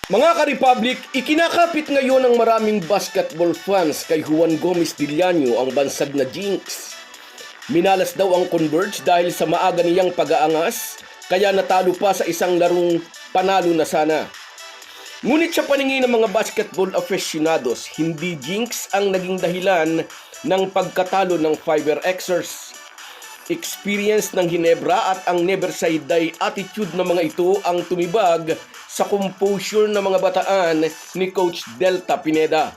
Mga ka-Republic, ikinakapit ngayon ng maraming basketball fans kay Juan Gomez Diliano ang bansag na jinx. Minalas daw ang Converge dahil sa maaga niyang pag-aangas, kaya natalo pa sa isang larong panalo na sana. Ngunit sa paningin ng mga basketball aficionados, hindi jinx ang naging dahilan ng pagkatalo ng Fiber Xers. Experience ng Ginebra at ang never say die attitude ng mga ito ang tumibag sa composure ng mga bataan ni Coach Delta Pineda.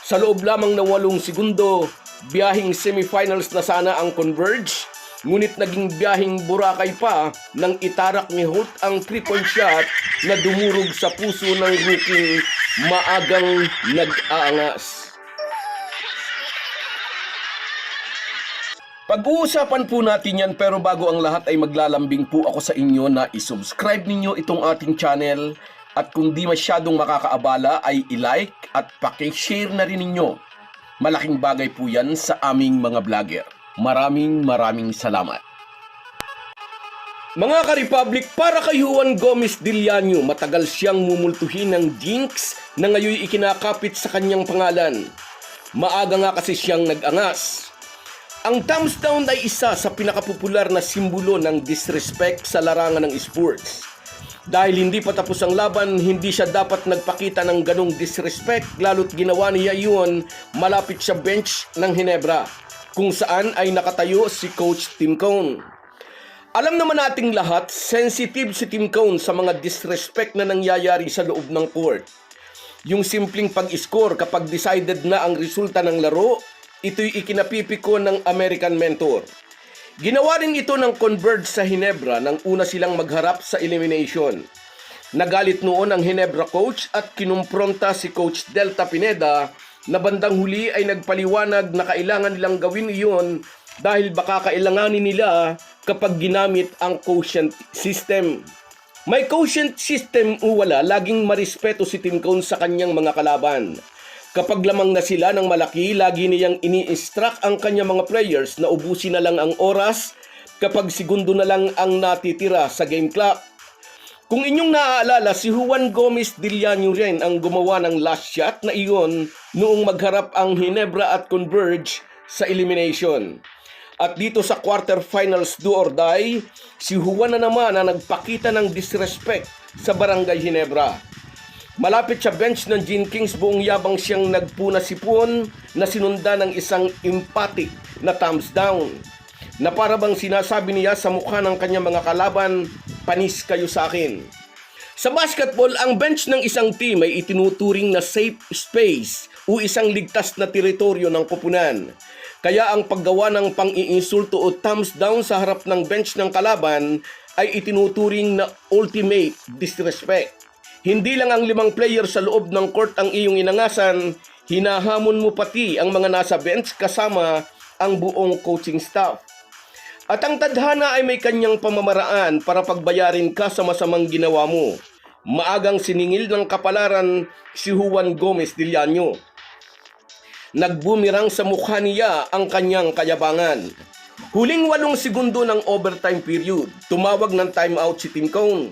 Sa loob lamang ng 8 segundo, biyahing semifinals na sana ang Converge, ngunit naging biyahing Boracay pa nang itarak ni Holt ang 3-point shot na dumurog sa puso ng rookie maagang nag-aangas. Pag-uusapan po natin yan, pero bago ang lahat ay maglalambing po ako sa inyo na isubscribe ninyo itong ating channel at kung di masyadong makakaabala ay i-like at paki-share na rin ninyo. Malaking bagay po yan sa aming mga vlogger. Maraming salamat. Mga ka-Republic, para kay Juan Gomez Diliano, matagal siyang mumultuhin ng jinx na ngayon ikinakapit sa kanyang pangalan. Maaga nga kasi siyang nag-angas. Ang thumbs down ay isa sa pinakapopular na simbolo ng disrespect sa larangan ng sports. Dahil hindi pa tapos ang laban, hindi siya dapat nagpakita ng ganong disrespect, lalo't ginawa niya iyon malapit sa bench ng Ginebra, kung saan ay nakatayo si Coach Tim Cone. Alam naman nating lahat, sensitive si Tim Cone sa mga disrespect na nangyayari sa loob ng court. Yung simpleng pag-score kapag decided na ang resulta ng laro, ito'y ikinapipiko ng American Mentor. Ginawa rin ito ng Converge sa Ginebra nang una silang magharap sa elimination. Nagalit noon ang Ginebra coach at kinumpronta si Coach Delta Pineda na bandang huli ay nagpaliwanag na kailangan nilang gawin iyon dahil baka kailanganin nila kapag ginamit ang quotient system. May quotient system o wala, laging marespeto si Tim Cone sa kanyang mga kalaban. Kapag lamang na sila ng malaki, lagi niyang ini-instruct ang kanyang mga players na ubusin na lang ang oras kapag segundo na lang ang natitira sa game clock. Kung inyong naaalala, si Juan Gomez Diliano rin ang gumawa ng last shot na iyon noong magharap ang Ginebra at Converge sa elimination. At dito sa quarterfinals do or die, si Juan na naman ang nagpakita ng disrespect sa Barangay Ginebra. Malapit sa bench ng Gene Kings, buong yabang siyang nagpuna-sipon na sinunda ng isang emphatic na thumbs down, na para bang sinasabi niya sa mukha ng kanyang mga kalaban, panis kayo sa akin. Sa basketball, ang bench ng isang team ay itinuturing na safe space o isang ligtas na teritoryo ng koponan. Kaya ang paggawa ng pang-iinsulto o thumbs down sa harap ng bench ng kalaban ay itinuturing na ultimate disrespect. Hindi lang ang 5 players sa loob ng court ang iyong inangasan, hinahamon mo pati ang mga nasa bench kasama ang buong coaching staff. At ang tadhana ay may kanyang pamamaraan para pagbayarin ka sa masamang ginawa mo. Maagang siningil ng kapalaran si Juan Gomez Diliano. Nagbumirang sa mukha niya ang kanyang kayabangan. Huling 8 segundo ng overtime period, tumawag ng timeout si Tim Cone.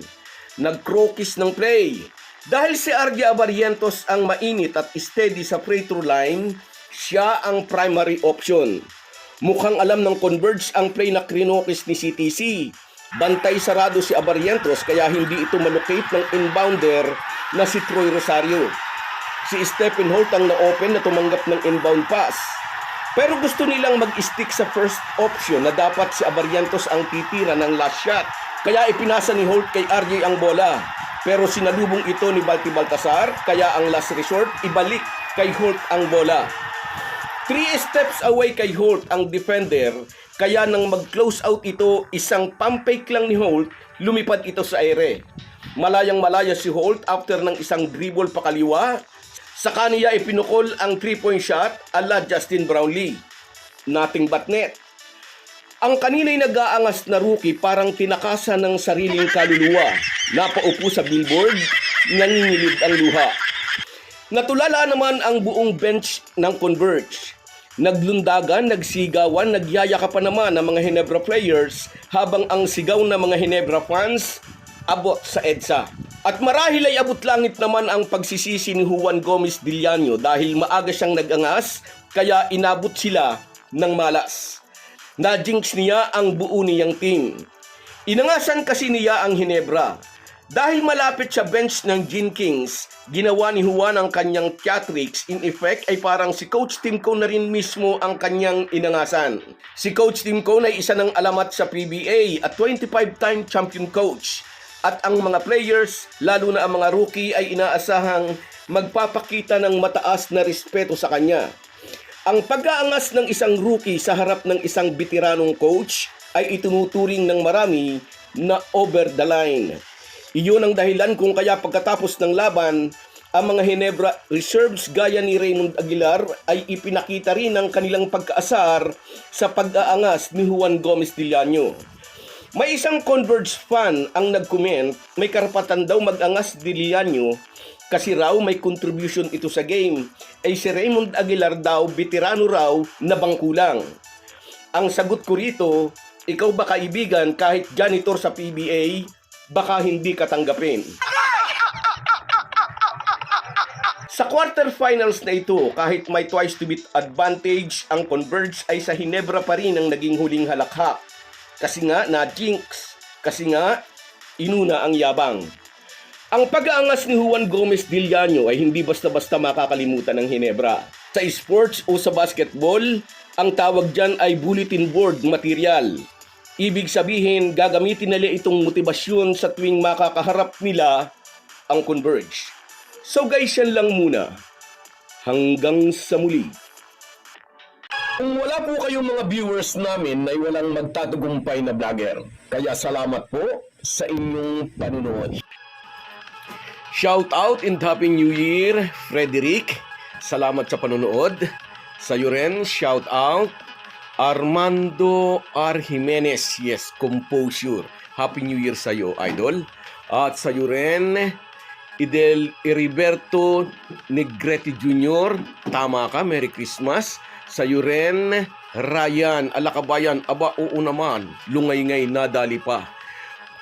Nagkrokis ng play. Dahil si RJ Abarientos ang mainit at steady sa free throw line, siya ang primary option. Mukhang alam ng Converge ang play na krinokis ni CTC. Bantay sarado si Abarientos kaya hindi ito malocate ng inbounder na si Troy Rosario. Si Stephen Holt ang na-open na tumanggap ng inbound pass. Pero gusto nilang mag-stick sa first option na dapat si Abarientos ang titira ng last shot. Kaya ipinasa ni Holt kay RJ ang bola. Pero sinalubong ito ni Balti Baltasar, kaya ang last resort, ibalik kay Holt ang bola. 3 steps away kay Holt ang defender, kaya nang mag-close out ito, isang pump fake lang ni Holt, lumipad ito sa ere. Malayang-malaya si Holt after ng isang dribble pakaliwa, sa kaniya ipinukol ang 3-point shot ala Justin Brownlee. Nothing but net. Ang kanina'y nag-aangas na rookie parang tinakasan ng sariling kaluluwa. Napaupo sa billboard, nangingilid ang luha. Natulala naman ang buong bench ng Converge. Naglundagan, nagsigawan, nagyayakapan naman ang mga Ginebra players habang ang sigaw ng mga Ginebra fans abot sa EDSA. At marahil ay abot langit naman ang pagsisisi ni Juan Gomez Diliano dahil maaga siyang nag-angas kaya inabot sila ng malas. Na-jinx niya ang buo niyang team. Inangasan kasi niya ang Hinebra. Dahil malapit sa bench ng Gin Kings, ginawa ni Juan ang kanyang theatrics. In effect ay parang si Coach Tim Cone na rin mismo ang kanyang inangasan. Si Coach Tim Cone ay isa ng alamat sa PBA at 25-time champion coach. At ang mga players, lalo na ang mga rookie ay inaasahang magpapakita ng mataas na respeto sa kanya. Ang pag-aangas ng isang rookie sa harap ng isang veteranong coach ay itunuturing ng marami na over the line. Iyon ang dahilan kung kaya pagkatapos ng laban, ang mga Hinebra reserves gaya ni Raymond Aguilar ay ipinakita rin ang kanilang pagkaasar sa pag-aangas ni Juan Gomez Diliano. May isang Converge fan ang nag-comment, may karapatan daw mag-angas Diliano kasi raw may contribution ito sa game. Ay si Raymond Aguilar daw, veterano raw na bangkulang. Ang sagot ko rito, ikaw ba kaibigan kahit janitor sa PBA, baka hindi ka tanggapin. Sa quarterfinals na ito, kahit may twice to beat advantage, ang Converge ay sa Hinebra pa rin ang naging huling halakhak. Kasi nga na-jinx, kasi nga inuna ang yabang. Ang pag-aangas ni Juan Gomez Diliano ay hindi basta-basta makakalimutan ng Hinebra. Sa sports o sa basketball, ang tawag dyan ay bulletin board material. Ibig sabihin, gagamitin nila itong motibasyon sa tuwing makakaharap nila ang Converge. So guys, yan lang muna. Hanggang sa muli. Kung wala po kayong mga viewers namin ay walang magtatagumpay na vlogger. Kaya salamat po sa inyong panunood. Shout out and Happy New Year, Frederick. Salamat sa panunood. Sa iyo rin, shout out. Armando R. Jimenez, yes, composure. Happy New Year sa iyo, idol. At sa iyo rin, Heriberto Negrete Jr., tama ka, Merry Christmas. Sa iyo rin, Ryan Alakabayan, aba oo naman, lungay-ngay nadali pa.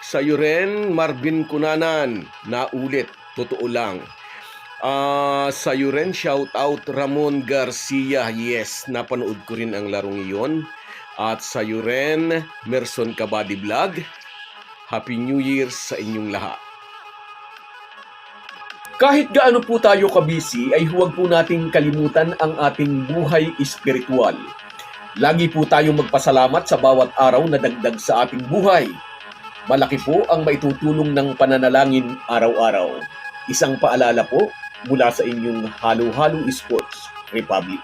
Sa iyo rin, Marvin Cunanan, naulit, totoo lang. Sa iyo rin, shout out Ramon Garcia. Yes, napanood ko rin ang larong iyon. At sa iyo rin, Merson Kabady Vlog. Happy New Year sa inyong lahat. Kahit gaano po tayo kabisi, ay huwag po nating kalimutan ang ating buhay espiritual. Lagi po tayong magpasalamat sa bawat araw na dagdag sa ating buhay. Malaki po ang maitutulong ng pananalangin araw-araw. Isang paalala po, mula sa inyong Halo Halo Sports Republic.